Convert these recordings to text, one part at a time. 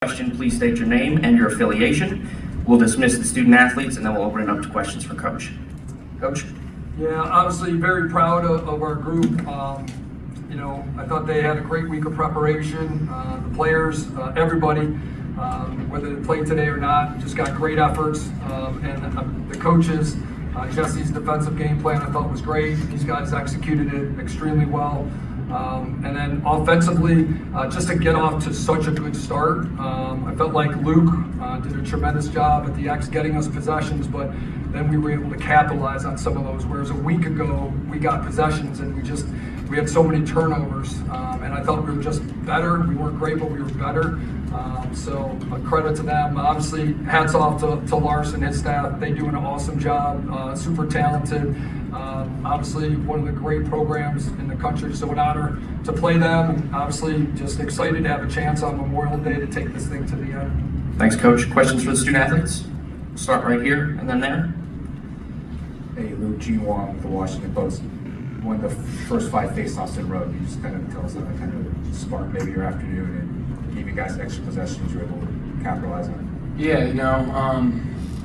Question, please state your name and your affiliation. We'll dismiss the student athletes and then we'll open it up to questions for Coach. Coach? Yeah, obviously very proud of our group. I thought they had a great week of preparation. The players, everybody, whether they played today or not, just got great efforts. And the coaches, Jesse's defensive game plan I thought was great. These guys executed it extremely well. And then offensively, just to get off to such a good start, I felt like Luke did a tremendous job at the X getting us possessions, but then we were able to capitalize on some of those, whereas a week ago we got possessions and we had so many turnovers, and I thought we were just better. We weren't great, but we were better. So a credit to them. Obviously, hats off to Lars and his staff. They do an awesome job, super talented. Obviously, one of the great programs in the country, so an honor to play them, and obviously just excited to have a chance on Memorial Day to take this thing to the end. Thanks, Coach. Questions for the student athletes? We'll start right here and then there. Hey, Luke G. Wong with the Washington Post. One of the first 5 faceoffs in a row. You just kind of tell us how that kind of sparked maybe your afternoon and gave you guys extra possessions you were able to capitalize on. Yeah,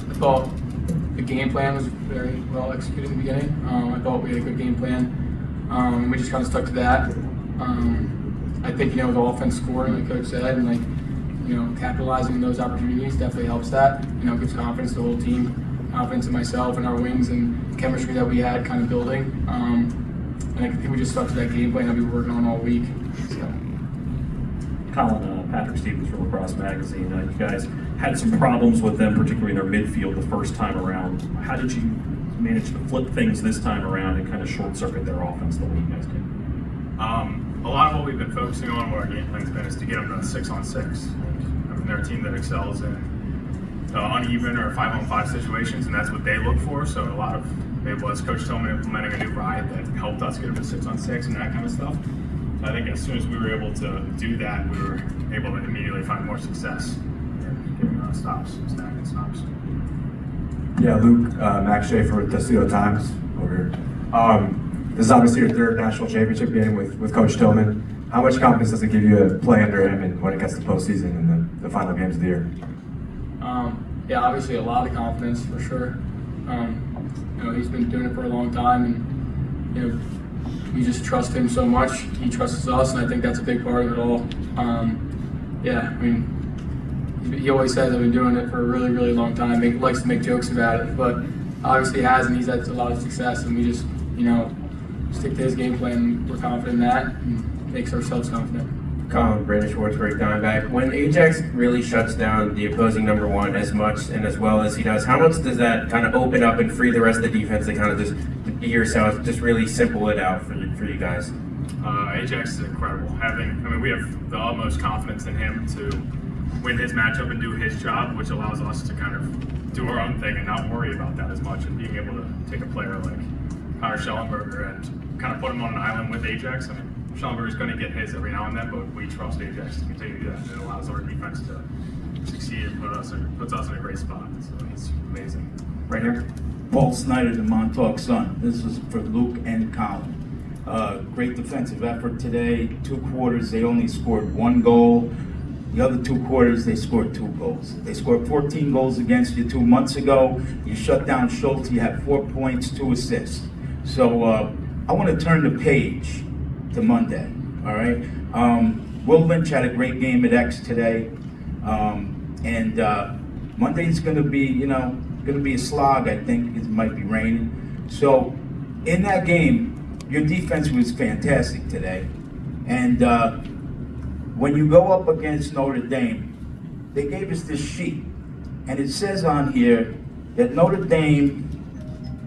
I thought the game plan was very well executed in the beginning. I thought we had a good game plan. And we just kind of stuck to that. I think, with offense scoring, like Coach said, and capitalizing on those opportunities definitely helps that. Gives confidence to the whole team, confidence in myself and our wings and the chemistry that we had kind of building. And I think we just stuck to that game plan that we were working on all week. So. Colin, Patrick Stevens from Lacrosse Magazine. You guys had some problems with them, particularly in their midfield the first time around. How did you manage to flip things this time around and kind of short-circuit their offense the way you guys did? A lot of what we've been focusing on, what our game plan's been, is to get them to 6-on-6. They're a team that excels in uneven or 5-on-5 situations, and that's what they look for. So a lot of it was Coach Tillman implementing a new ride that helped us get them to 6-on-6 and that kind of stuff. So I think as soon as we were able to do that, we were able to immediately find more success in getting stops, stacking stops. Yeah, Luke, Max Schaefer with the Toledo Times over here. This is obviously your 3rd national championship game with Coach Tillman. How much confidence does it give you to play under him and when it gets to the postseason and the final games of the year? Yeah, obviously a lot of confidence for sure. He's been doing it for a long time, and we just trust him so much. He trusts us, and I think that's a big part of it all. He always says I've been doing it for a really, really long time. He likes to make jokes about it, but obviously he has, and he's had a lot of success, and we just, stick to his game plan. We're confident in that, and makes ourselves confident. Colin, Brandon Schwartzberg, Diamondback. When Ajax really shuts down the opposing number one as much and as well as he does, how much does that kind of open up and free the rest of the defense to kind of just be yourselves, just really simple it out for you guys? Ajax is incredible. We have the utmost confidence in him to win his matchup and do his job, which allows us to kind of do our own thing and not worry about that as much, and being able to take a player like Connor Schellenberger and kind of put him on an island with Ajax. Schellenberger's going to get his every now and then, but we trust Ajax to continue to do that. And it allows our defense to succeed and puts us in a great spot. So it's amazing. Right here. Paul Snyder, the Montauk Sun. This is for Luke and Colin. Great defensive effort today. 2 quarters, they only scored 1 goal. The other 2 quarters, they scored 2 goals. They scored 14 goals against you 2 months ago. You shut down Schultz. You had 4 points, 2 assists. So I want to turn the page to Monday. All right. Will Lynch had a great game at X today, and Monday's going to be a slog. I think it might be raining. So in that game, your defense was fantastic today, and when you go up against Notre Dame, they gave us this sheet, and it says on here that Notre Dame.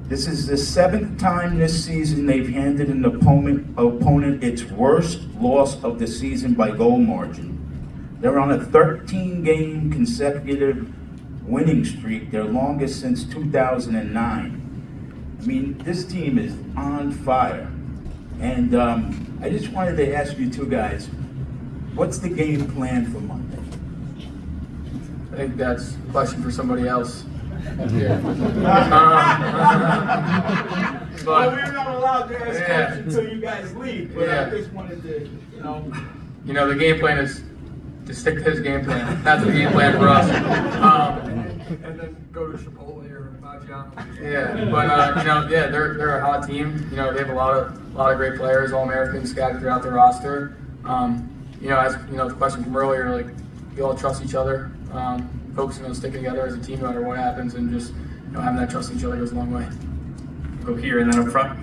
This is the 7th time this season they've handed an opponent its worst loss of the season by goal margin. They're on a 13-game consecutive winning streak, their longest since 2009. This team is on fire. And I just wanted to ask you 2 guys, what's the game plan for Monday? I think that's a question for somebody else. But we're not allowed to ask questions until you guys leave. But I just wanted to, the game plan is to stick to his game plan. That's the game plan for us. And then go to Chipotle or Maggiano's. Yeah, but they're a hot team. You know, they have a lot of great players, all Americans scattered throughout their roster. The question from earlier, like we all trust each other, focusing on sticking together as a team no matter what happens, and just having that trust in each other goes a long way. Go here and then up front.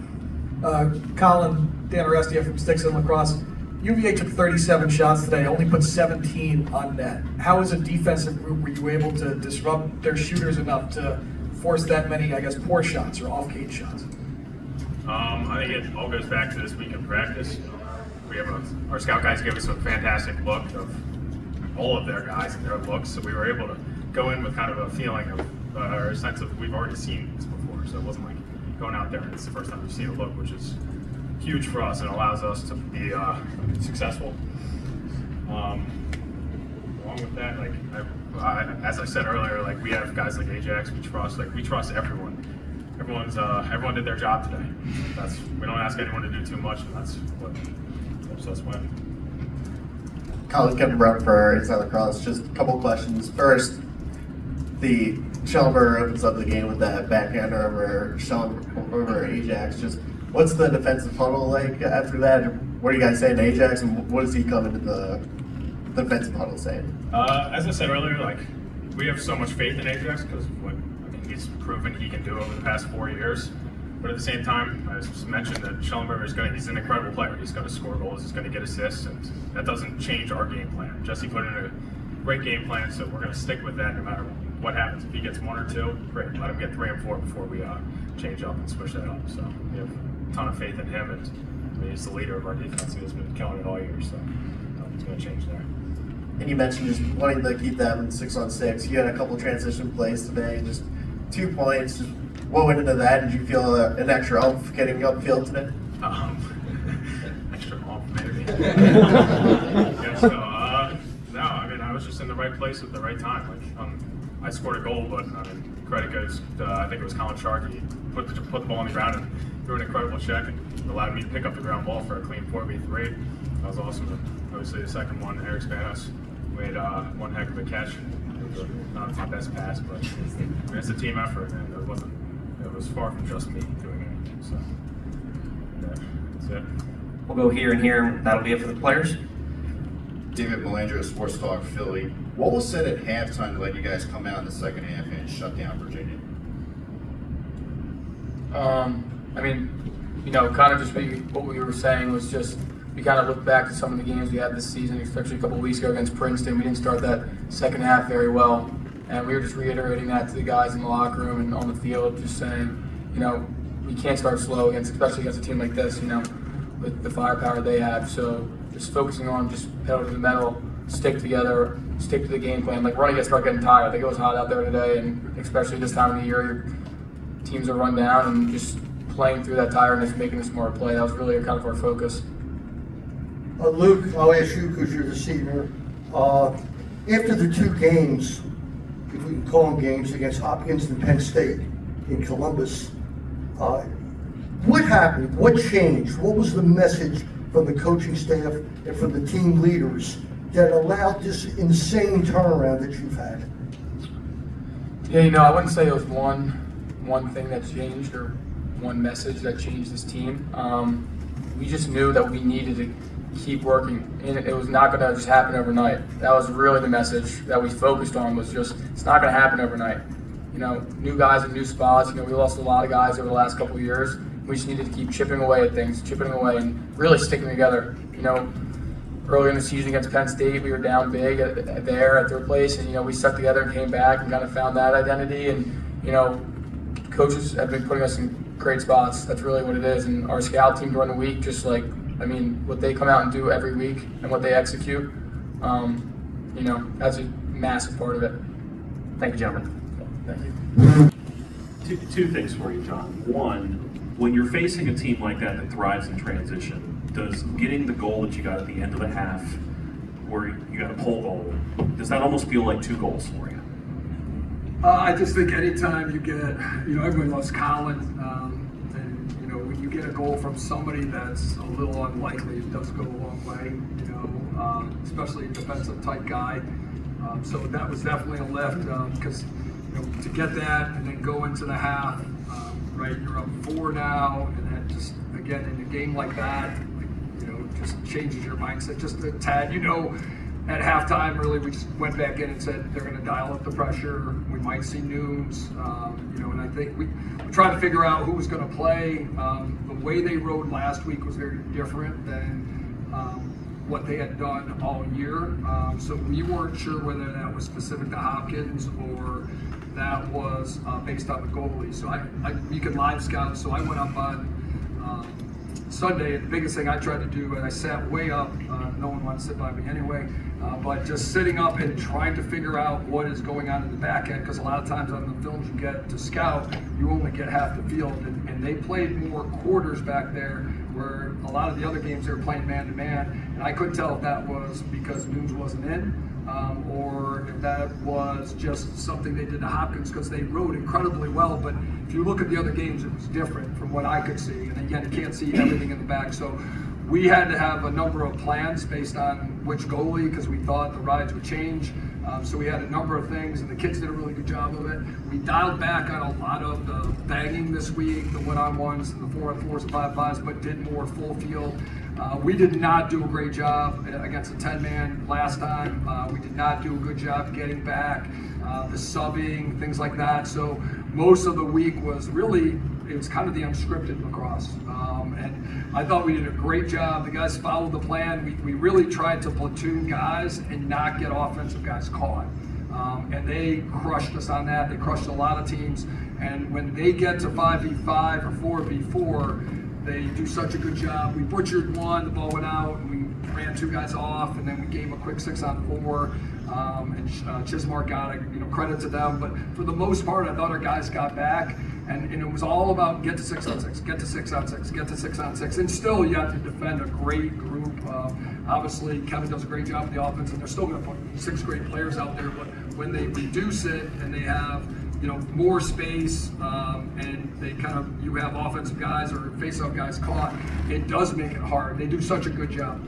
Colin, Dan Arestia from Sticks and Lacrosse. UVA took 37 shots today, only put 17 on net. How as a defensive group were you able to disrupt their shooters enough to force that many, I guess, poor shots or off-cage shots? I think it all goes back to this week in practice. We have our scout guys gave us a fantastic look of all of their guys and their looks, so we were able to go in with kind of a feeling of or a sense of we've already seen this before, so it wasn't like going out there and it's the first time we've seen a look, which is huge for us and allows us to be successful. Along with that, as I said earlier, like we have guys like Ajax, we trust everyone. Everyone did their job today. We don't ask anyone to do too much, and that's what helps us win. Colin, Kevin Brown for Inside Lacrosse. Just a couple questions. First, the Schellenberger opens up the game with that backhander over Ajax. Just what's the defensive huddle like after that? What are you guys saying to Ajax, and what does he come into the defensive huddle saying? As I said earlier, we have so much faith in Ajax because he's proven he can do over the past 4 years. But at the same time, I just mentioned that Schellenberger he's an incredible player. He's going to score goals, he's going to get assists, and that doesn't change our game plan. Jesse put in a great game plan, so we're going to stick with that no matter what happens. If he gets 1 or 2, great. Let him get 3 and 4 before we change up and switch that up. So we have a ton of faith in him, and he's the leader of our defense. He's been killing it all year, so nothing's going to change there. And you mentioned just wanting to keep them 6-on-6. You had a couple transition plays today, just 2 points. Just what went into that? Did you feel an extra oomph getting upfield today? Extra oomph, maybe. Yeah, so, no, I was just in the right place at the right time. I scored a goal, but credit goes to, I think it was Colin Sharkey. Put the ball on the ground and threw an incredible check and allowed me to pick up the ground ball for a clean 4v3. That was awesome. And obviously, the second one, Eric Spanos made one heck of a catch. It was not my best pass, but it's a team effort, and it was far from just me doing anything. So that's it. We'll go here and here. That'll be it for the players. David Melandro, Sports Talk Philly. What was said at halftime to let you guys come out in the second half and shut down Virginia? Kind of just what we were saying was just we kind of looked back to some of the games we had this season, especially a couple of weeks ago against Princeton. We didn't start that second half very well, and we were just reiterating that to the guys in the locker room and on the field, just saying, we can't start slow especially against a team like this, with the firepower they have. So just focusing on just pedal to the metal, stick together, stick to the game plan. Like we're gonna start getting tired. I think it was hot out there today, and especially this time of the year, teams are run down, and just playing through that tiredness, making a smart play. That was really kind of our focus. Luke, I'll ask you because you're the senior. After the 2 games, if we can call them games, against Hopkins and Penn State in Columbus, what happened? What changed? What was the message from the coaching staff and from the team leaders that allowed this insane turnaround that you've had? Yeah, I wouldn't say it was one thing that changed or one message that changed this team. We just knew that we needed to keep working, and it was not going to just happen overnight. That was really the message that we focused on, was just it's not going to happen overnight. New guys in new spots. We lost a lot of guys over the last couple of years. We just needed to keep chipping away at things, and really sticking together. Earlier in the season against Penn State, we were down big at their place, and we stuck together and came back and kind of found that identity. And coaches have been putting us in great spots. That's really what it is. And our scout team during the week, just what they come out and do every week and what they execute, that's a massive part of it. Thank you, gentlemen. Thank you. Two things for you, John. One, when you're facing a team like that thrives in transition, does getting the goal that you got at the end of the half, where you got a pull goal, does that almost feel like 2 goals for you? I just think anytime you get, everyone loves Colin, and when you get a goal from somebody that's a little unlikely, it does go a long way, you know, especially a defensive type guy. So that was definitely a lift because you know, to get that and then go into the half, right? You're up 4 now, and that just again in a game like that, you know, just changes your mindset just a tad. You know, at halftime, really, we just went back in and said they're going to dial up the pressure. We might see Nooms, you know, and I think we tried to figure out who was going to play. The way they rode last week was very different than what they had done all year. So we weren't sure whether that was specific to Hopkins or that was based on the goalie. So you can live scout. So I went up on Sunday, and the biggest thing I tried to do, and I sat way up, no one wanted to sit by me anyway, but just sitting up and trying to figure out what is going on in the back end, because a lot of times on the films you get to scout, you only get half the field, and they played more quarters back there, where a lot of the other games they were playing man-to-man, and I couldn't tell if that was because Nooms wasn't in, or if that was just something they did to Hopkins, because they rode incredibly well, but if you look at the other games, it was different from what I could see, and again, you can't see everything in the back, so we had to have a number of plans based on which goalie, because we thought the rides would change. So we had a number of things, and the kids did a really good job of it. We dialed back on a lot of the banging this week, the one-on-ones, and the 4-on-4s and 5-5s, but did more full field. We did not do a great job against the 10-man last time. We did not do a good job getting back, the subbing, things like that. So most of the week was really, it was kind of the unscripted lacrosse. And I thought we did a great job. The guys followed the plan. We really tried to platoon guys and not get offensive guys caught. And they crushed us on that. They crushed a lot of teams. And when they get to 5v5 or 4v4, they do such a good job. We butchered one, the ball went out, and we ran 2 guys off, and then we gave a quick 6-on-4. And Chismark got it, you know, credit to them. But for the most part, I thought our guys got back, and it was all about get to 6-on-6, get to 6-on-6, get to 6-on-6. And still, you have to defend a great group. Obviously, Kevin does a great job with the offense, and they're still going to put 6 great players out there. But when they reduce it and they have, you know, more space, and they kind of, you have offensive guys or face-off guys caught, it does make it hard. They do such a good job.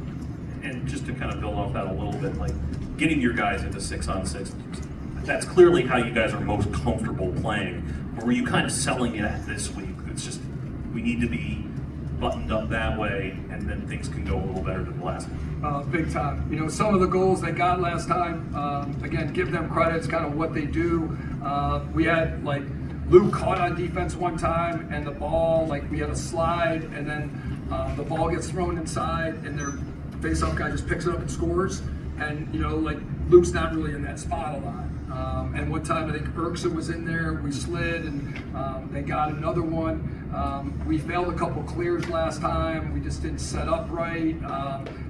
And just to kind of build off that a little bit, like getting your guys into 6-on-6, that's clearly how you guys are most comfortable playing. Or were you kind of selling it at this week? It's just, we need to be buttoned up that way, and then things can go a little better than the last one. Big time. You know, some of the goals they got last time, again, give them credit. It's kind of what they do. We had, like, Luke caught on defense one time, and the ball, like, we had a slide, and then the ball gets thrown inside, and their face-off guy just picks it up and scores. And, you know, like, Luke's not really in that spot a lot. And one time, I think Erkson was in there, we slid, and they got another one. We failed a couple clears last time, we just didn't set up right.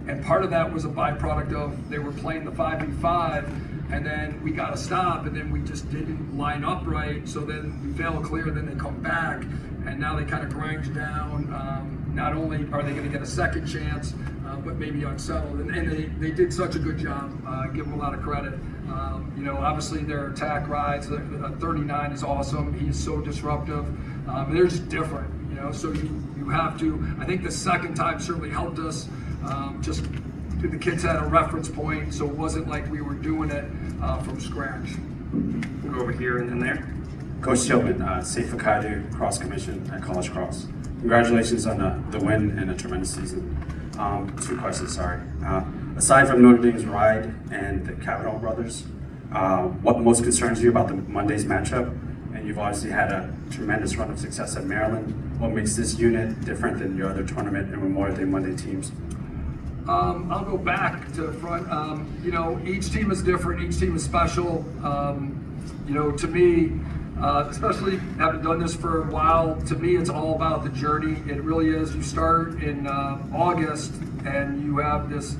And part of that was a byproduct of they were playing the 5v5, and then we got a stop, and then we just didn't line up right. So then we fail a clear, then they come back, and now they kind of grind you down. Not only are they going to get a second chance, but maybe unsettled. And they did such a good job. Give them a lot of credit. You know, obviously their attack rides, 39 is awesome. He's so disruptive. They're just different, you know, so you have to, I think the second time certainly helped us. Just the kids had a reference point, so it wasn't like we were doing it from scratch. We'll go over here and then there. Coach Tillman, Safe Akadu, Cross Commission at College Cross. Congratulations on the win and a tremendous season. 2 questions, sorry. Aside from Notre Dame's ride and the Cavanaugh brothers, what most concerns you about the Monday's matchup? And you've obviously had a tremendous run of success at Maryland. What makes this unit different than your other tournament and Memorial Day Monday teams? I'll go back to front. You know, each team is different. Each team is special. You know, to me, especially having done this for a while, to me it's all about the journey. It really is. You start in August and you have this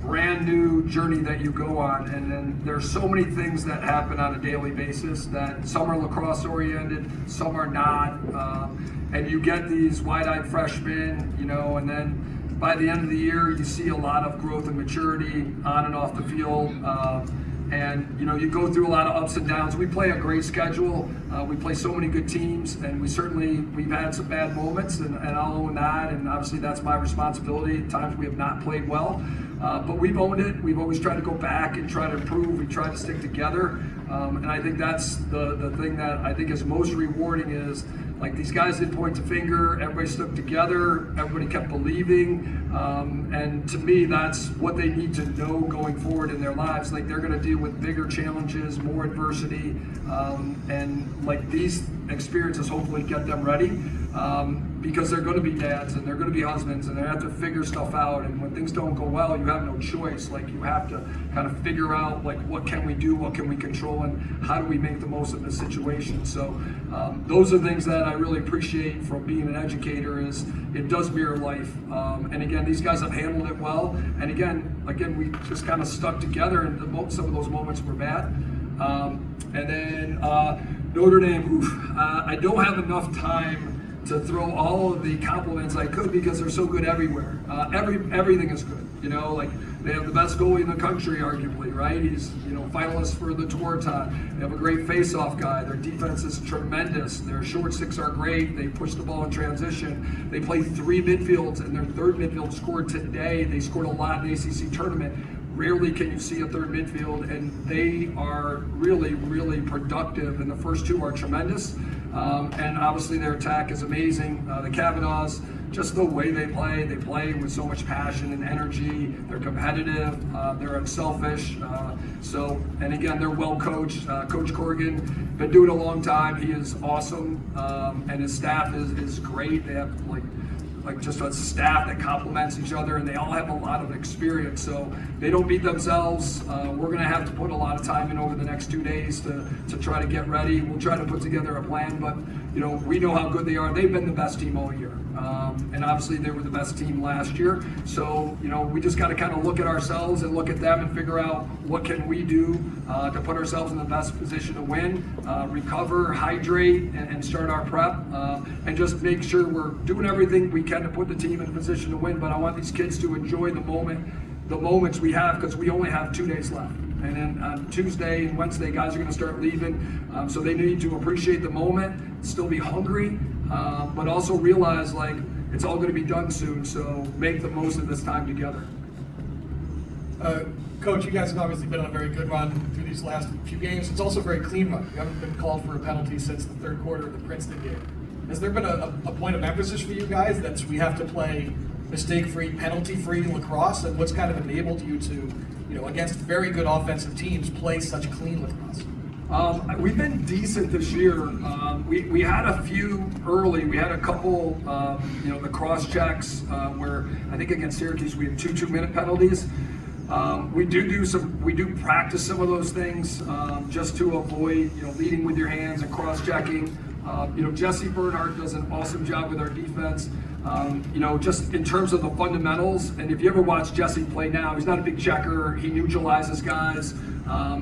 brand new journey that you go on, and then there's so many things that happen on a daily basis that some are lacrosse oriented, some are not, and you get these wide-eyed freshmen, you know, and then by the end of the year you see a lot of growth and maturity on and off the field. And you go through a lot of ups and downs. We play a great schedule. We play so many good teams, and we've had some bad moments, and I'll own that. And obviously, that's my responsibility. At times, we have not played well, but we've owned it. We've always tried to go back and try to improve. We try to stick together, and I think that's the thing that I think is most rewarding is. Like these guys didn't point the finger, everybody stuck together, everybody kept believing, and to me that's what they need to know going forward in their lives. Like they're going to deal with bigger challenges, more adversity, and like these experiences hopefully get them ready because they're going to be dads and they're going to be husbands and they have to figure stuff out, and when things don't go well you have no choice. Like you have to kind of figure out like what can we do, what can we control, and how do we make the most of the situation. So those are things that I really appreciate from being an educator is it does mirror life, and again these guys have handled it well, and again we just kind of stuck together, and some of those moments were bad, and then Notre Dame, I don't have enough time to throw all of the compliments I could because they're so good everywhere. Everything is good, like they have the best goalie in the country, arguably, right? He's, finalist for the tour time. They have a great face-off guy. Their defense is tremendous. Their short six are great. They push the ball in transition. They play 3 midfields, and their third midfield scored today. They scored a lot in the ACC tournament. Rarely can you see a third midfield, and they are really, really productive, and the first 2 are tremendous. And obviously their attack is amazing. The Kavanaughs, just the way they play with so much passion and energy. They're competitive, they're unselfish. And again, they're well coached. Coach Corrigan, been doing it a long time. He is awesome, and his staff is great. They have like just a staff that complements each other, and they all have a lot of experience, so they don't beat themselves. We're going to have to put a lot of time in over the next 2 days to try to get ready. We'll try to put together a plan, but we know how good they are. They've been the best team all year, and obviously they were the best team last year, so we just got to kind of look at ourselves and look at them and figure out what can we do to put ourselves in the best position to win, recover, hydrate, and start our prep, and just make sure we're doing everything we can to put the team in a position to win. But I want these kids to enjoy the moments we have, because we only have 2 days left. And then on Tuesday and Wednesday, guys are going to start leaving, so they need to appreciate the moment, still be hungry, but also realize like it's all going to be done soon. So make the most of this time together. Coach, you guys have obviously been on a very good run through these last few games. It's also a very clean run. You haven't been called for a penalty since the third quarter of the Princeton game. Has there been a point of emphasis for you guys that we have to play mistake-free, penalty-free lacrosse, and what's kind of enabled you to, against very good offensive teams, play such clean lacrosse? We've been decent this year. We had a few early. We had a couple, the cross checks where I think against Syracuse we had 2 2-minute penalties. We do practice some of those things just to avoid, leading with your hands and cross-checking. Jesse Bernhardt does an awesome job with our defense. Just in terms of the fundamentals, and if you ever watch Jesse play now, he's not a big checker. He neutralizes guys.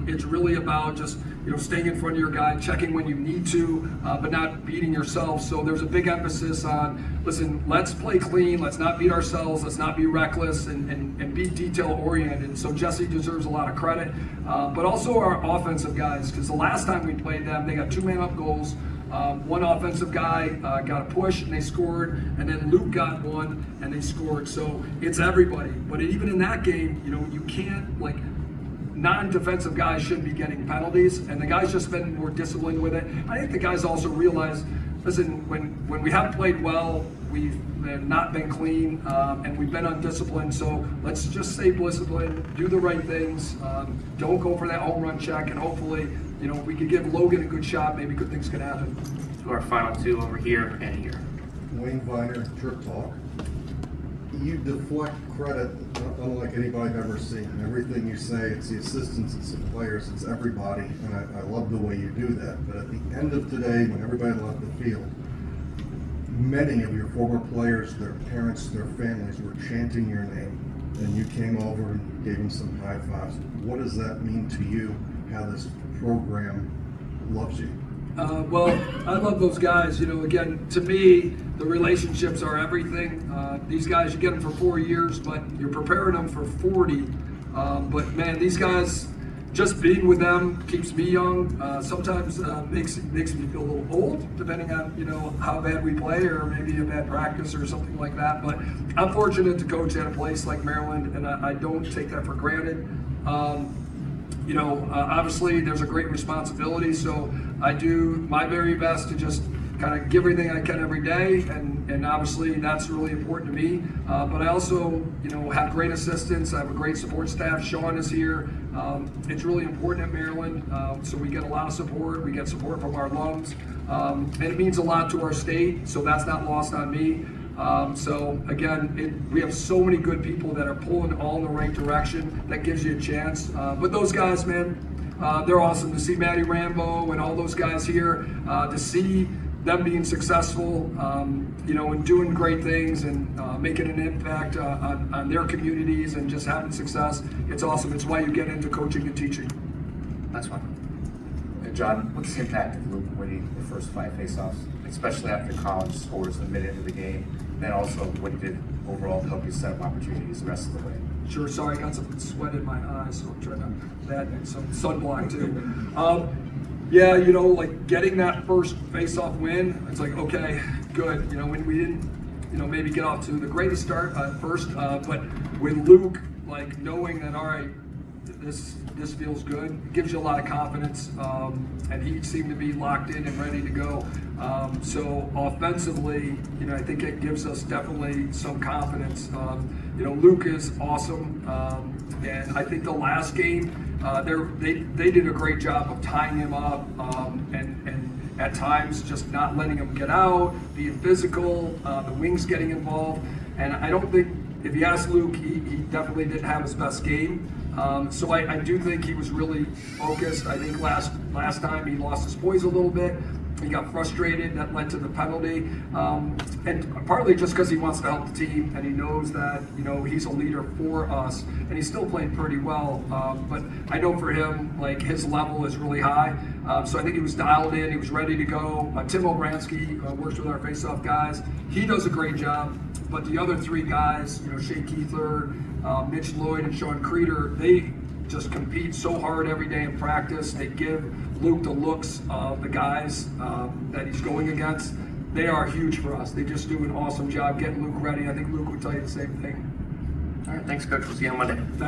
It's really about just staying in front of your guy, checking when you need to, but not beating yourself. So there's a big emphasis on, listen, let's play clean, let's not beat ourselves, let's not be reckless, and be detail-oriented. So Jesse deserves a lot of credit, but also our offensive guys, because the last time we played them, they got 2-man-up goals. One offensive guy got a push and they scored, and then Luke got one and they scored. So it's everybody. But even in that game, you can't, non-defensive guys shouldn't be getting penalties, and the guys just been more disciplined with it. I think the guys also realize, listen, when we haven't played well, we've not been clean, and we've been undisciplined. So let's just stay disciplined, do the right things, don't go for that home run check, and hopefully, if we could give Logan a good shot, maybe good things could happen. To our final 2 over here and here. Wayne Viner, Trip Talk. You deflect credit unlike anybody I've ever seen. Everything you say, it's the assistants, it's the players, it's everybody, and I love the way you do that. But at the end of today, when everybody left the field, many of your former players, their parents, their families were chanting your name, and you came over and gave them some high fives. What does that mean to you, how this program loves you? Well, I love those guys. Again, to me, the relationships are everything. These guys, you get them for 4 years, but you're preparing them for 40. But man, these guys, just being with them keeps me young. Sometimes makes me feel a little old, depending on how bad we play or maybe a bad practice or something like that. But I'm fortunate to coach at a place like Maryland, and I don't take that for granted. Obviously there's a great responsibility, so I do my very best to just kind of give everything I can every day, and obviously that's really important to me. But I also, have great assistants. I have a great support staff. Sean is here. It's really important at Maryland, so we get a lot of support. We get support from our alums, and it means a lot to our state, so that's not lost on me. So again, we have so many good people that are pulling all in the right direction. That gives you a chance. But those guys, man, they're awesome. To see Matty Rambo and all those guys here, to see them being successful, and doing great things and making an impact on their communities and just having success. It's awesome. It's why you get into coaching and teaching. That's fine. John, what's the impact of Luke winning the first 5 faceoffs, especially after Collins scores in the mid-end of the game, and also what he did overall to help you set up opportunities the rest of the way? Sure, sorry, I got some sweat in my eyes, so I'm trying to that and some sunblock too. Yeah, like getting that first face-off win, it's like, okay, good. When we didn't, maybe get off to the greatest start at first, but with Luke, like knowing that, all right, this feels good, it gives you a lot of confidence, and he seemed to be locked in and ready to go. So offensively, I think it gives us definitely some confidence. Luke is awesome, and I think the last game, they did a great job of tying him up, and at times just not letting him get out, being physical, the wings getting involved. And I don't think, if you ask Luke, he definitely didn't have his best game. So I do think he was really focused. I think last time he lost his poise a little bit. He got frustrated, that led to the penalty. And partly just because he wants to help the team and he knows that, he's a leader for us, and he's still playing pretty well. But I know for him, like, his level is really high. So I think he was dialed in, he was ready to go. Tim Obransky works with our face-off guys. He does a great job, but the other 3 guys, Shea Keithler, Mitch Lloyd, and Sean Creeder, they just compete so hard every day in practice. They give Luke the looks of the guys that he's going against. They are huge for us. They just do an awesome job getting Luke ready. I think Luke would tell you the same thing. All right, thanks, Coach. We'll see you on Monday.